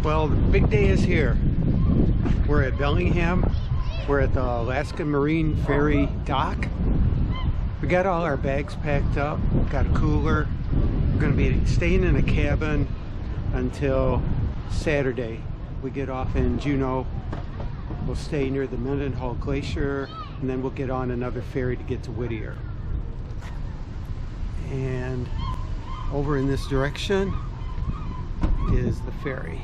Well, the big day is here. We're at Bellingham. We're at the Alaska Marine Ferry dock. We got all our bags packed up, got a cooler. We're going to be staying in a cabin until Saturday. We get off in Juneau. We'll stay near the Mendenhall Glacier, and then we'll get on another ferry to get to Whittier. And over in this direction is the ferry.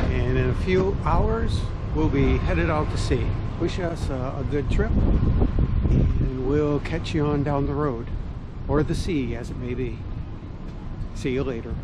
And in a few hours we'll be headed out to sea. Wish us a good trip, and we'll catch you on down the road, or the sea as it may be. See you later.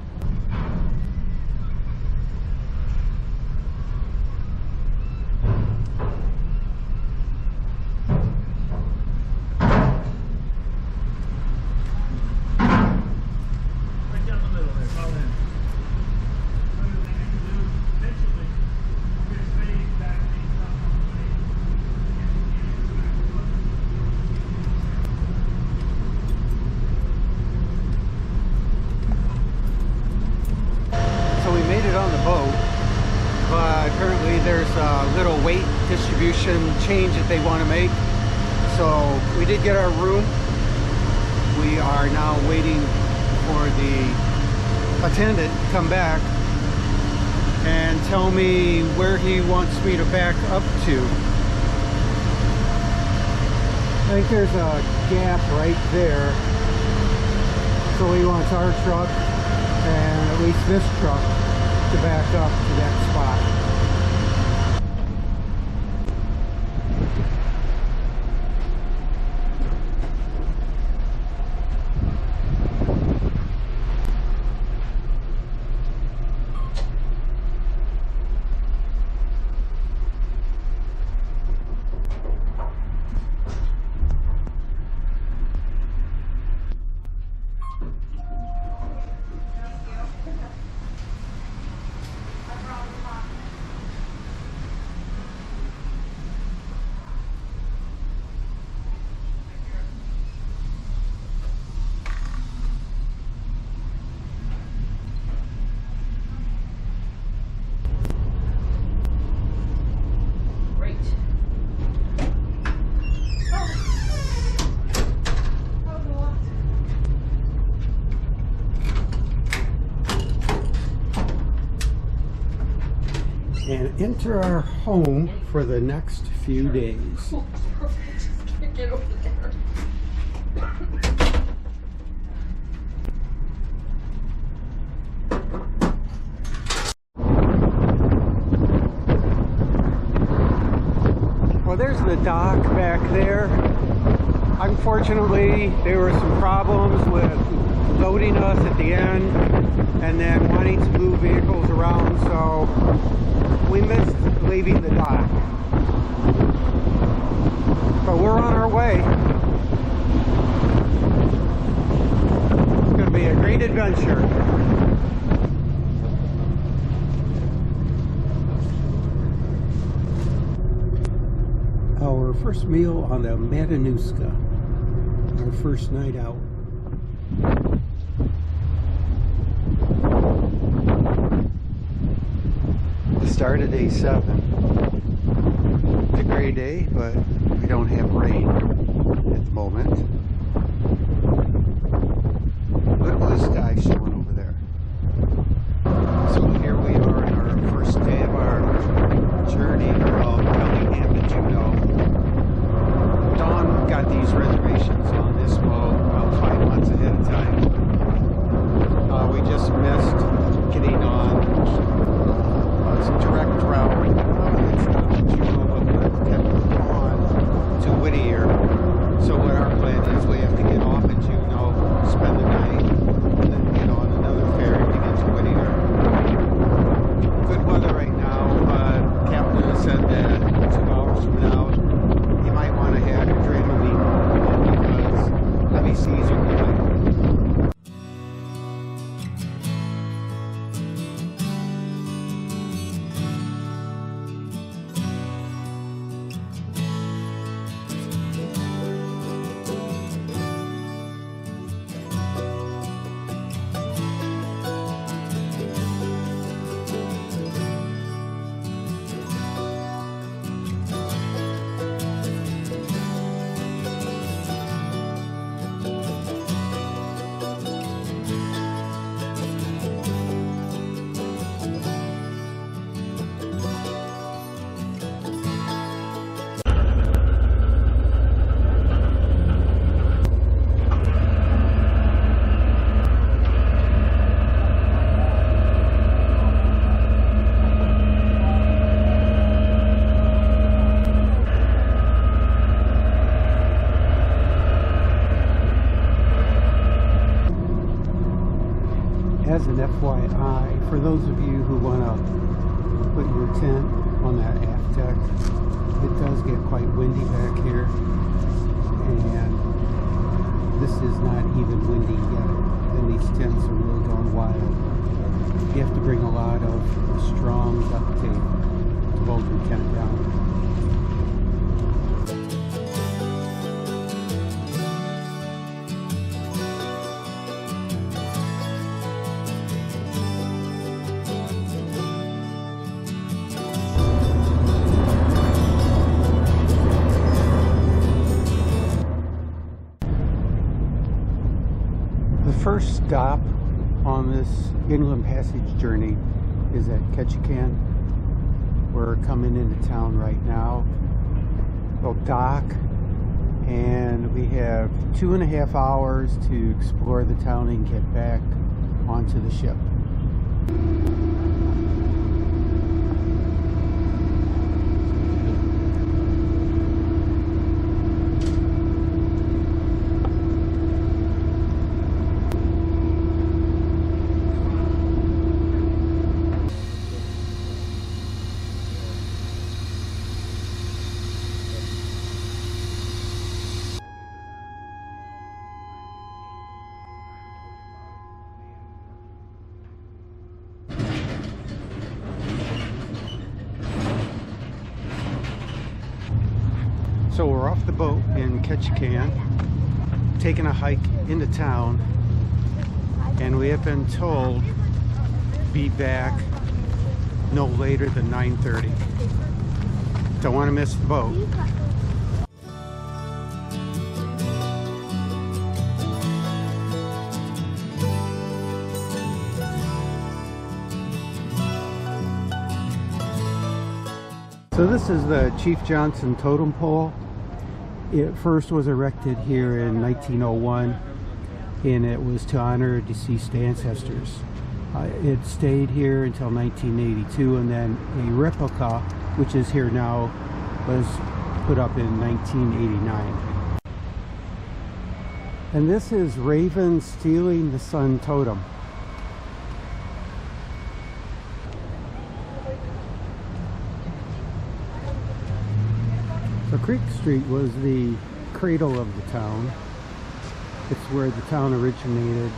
On the boat, but currently there's a little weight distribution change that they want to make, so we did get our room. We are now waiting for the attendant to come back and tell me where he wants me to back up to. I think there's a gap right there, so he wants our truck and at least this truck to back up to that spot. And enter our home for the next few days. Just get over there. Well, there's the dock back there. Unfortunately, there were some problems with loading us at the end and then wanting to move vehicles around, so we missed leaving the dock. But we're on our way. It's going to be a great adventure. Our first meal on the Matanuska, our first night out. The start of day 7. It's a great day, but we don't have rain at the moment. Look at the sky showing over there. So here we are on our first day of our journey from Bellingham to Juneau. Dawn got these reservations on this boat about 5 months ahead of time. We just missed getting on some direct route. It's not to Juneau, but we're kept on to Whittier. So what our plan is, As an FYI, for those of you who want to put your tent on that aft deck, it does get quite windy back here, and this is not even windy yet, and these tents are really going wild. You have to bring a lot of strong duct tape to hold your tent down. The first stop on this Inland Passage journey is at Ketchikan. We're coming into town right now. We'll dock, and we have 2.5 hours to explore the town and get back onto the ship. So we're off the boat in Ketchikan, taking a hike into town, and we have been told be back no later than 9:30. Don't want to miss the boat. So this is the Chief Johnson totem pole. It first was erected here in 1901, and it was to honor deceased ancestors. It stayed here until 1982, and then a replica, which is here now, was put up in 1989. And this is Raven stealing the sun totem. So Creek Street was the cradle of the town. It's where the town originated.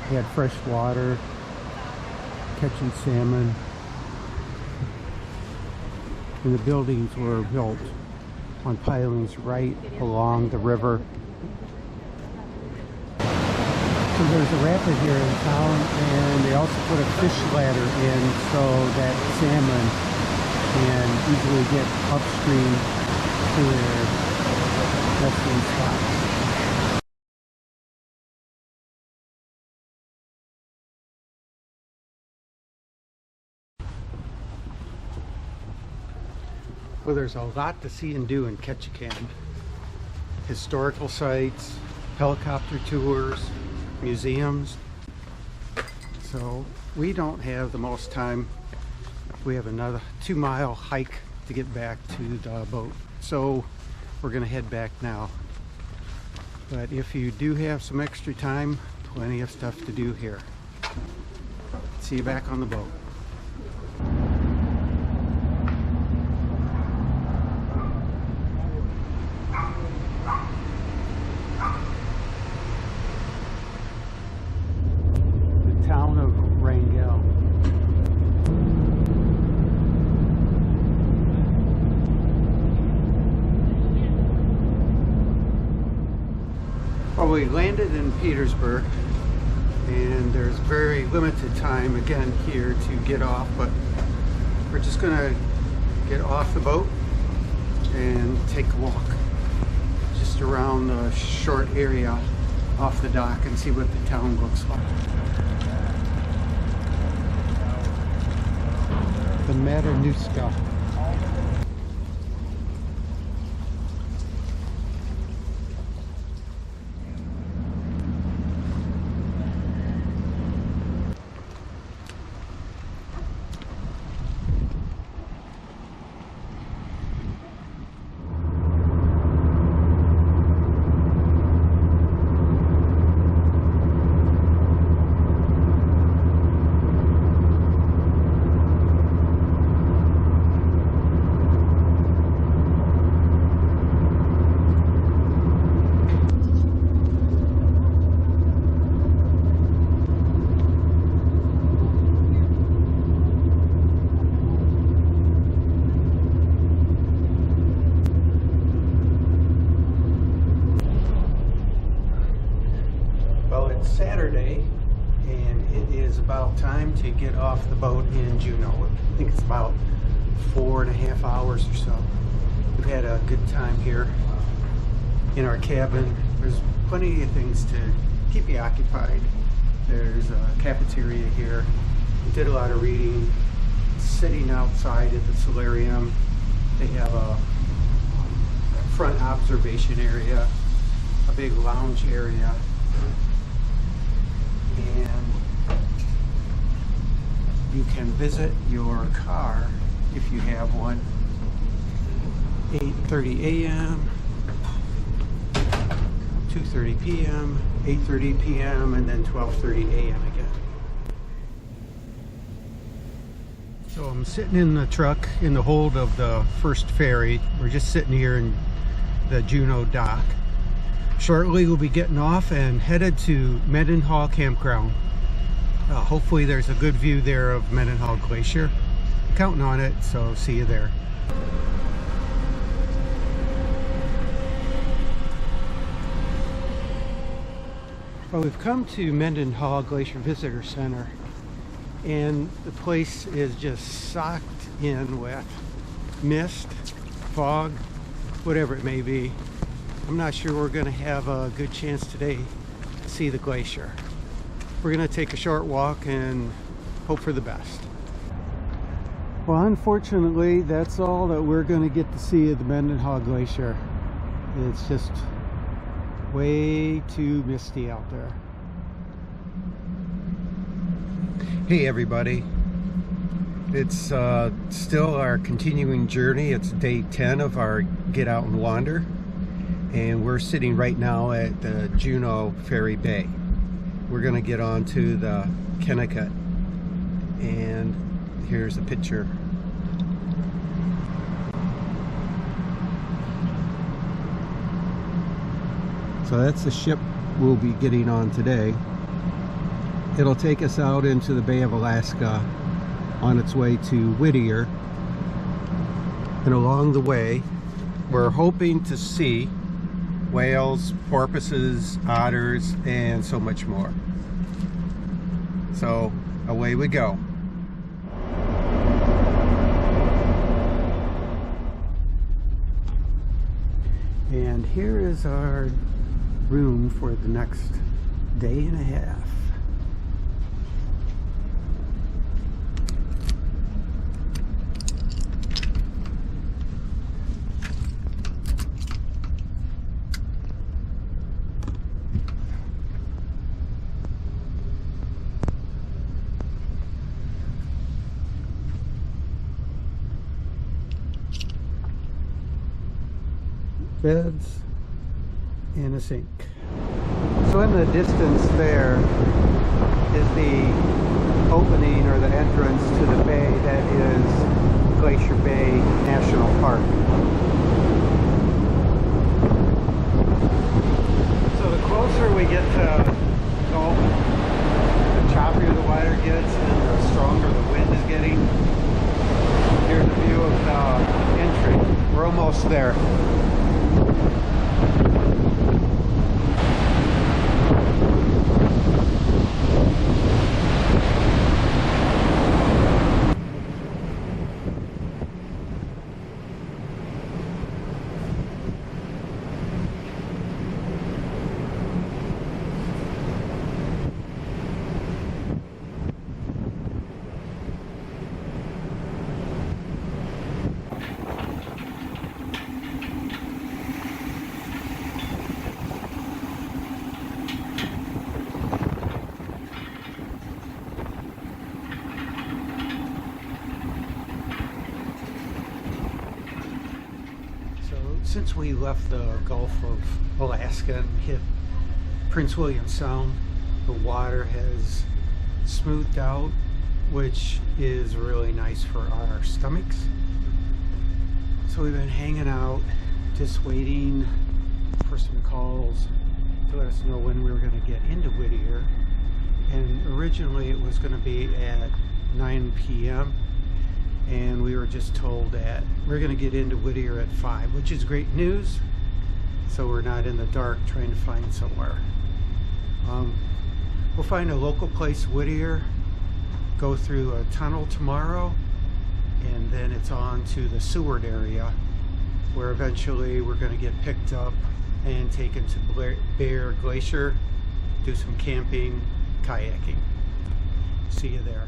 They had fresh water, catching salmon, and the buildings were built on pilings right along the river. So there's a rapid here in town, and they also put a fish ladder in so that salmon can easily get upstream to their nesting spots. Well, there's a lot to see and do in Ketchikan. Historical sites, helicopter tours, museums. So we don't have the most time. We have another 2-mile hike to get back to the boat. So we're gonna head back now. But if you do have some extra time, plenty of stuff to do here. See you back on the boat. The town of Wrangell. Well, we landed in Petersburg, and there's very limited time again here to get off, but we're just gonna get off the boat and take a walk just around the short area off the dock and see what the town looks like. The Matanuska. Bay, and it is about time to get off the boat in Juneau. I think it's about 4.5 hours or so. We've had a good time here in our cabin. There's plenty of things to keep you occupied. There's a cafeteria here. We did a lot of reading, sitting outside at the solarium. They have a front observation area, a big lounge area, and you can visit your car if you have one. 8:30 a.m., 2:30 p.m., 8:30 p.m., and then 12:30 a.m. again. So I'm sitting in the truck in the hold of the first ferry. We're just sitting here in the Juneau dock. Shortly we'll be getting off and headed to Mendenhall campground. Hopefully there's a good view there of Mendenhall Glacier. Counting on it, so see you there. Well, we've come to Mendenhall Glacier Visitor Center, and the place is just socked in with mist, fog, whatever it may be. I'm not sure we're going to have a good chance today to see the glacier. We're going to take a short walk and hope for the best. Well, unfortunately, that's all that we're going to get to see of the Mendenhall Glacier. It's just way too misty out there. Hey everybody, it's still our continuing journey. It's day 10 of our Get Out and Wander, and we're sitting right now at the Juneau Ferry Bay. We're going to get on to the Kennicott, and here's a picture. So that's the ship we'll be getting on today. It'll take us out into the Bay of Alaska on its way to Whittier. And along the way, we're hoping to see whales, porpoises, otters, and so much more. So away we go. And here is our room for the next day and a half. Beds and a sink. So in the distance there is the opening or the entrance to the bay that is Glacier Bay National Park. So the closer we get to Gulf, the choppier the water gets and the stronger the wind is getting. Here's a view of the entry. We're almost there. Since we left the Gulf of Alaska and hit Prince William Sound, the water has smoothed out, which is really nice for our stomachs. So we've been hanging out, just waiting for some calls to let us know when we were going to get into Whittier. And originally it was going to be at 9 p.m. and we were just told that we're going to get into Whittier at 5, which is great news. So we're not in the dark trying to find somewhere. We'll find a local place, Whittier, go through a tunnel tomorrow, and then it's on to the Seward area, where eventually we're going to get picked up and taken to Bear Glacier, do some camping, kayaking. See you there.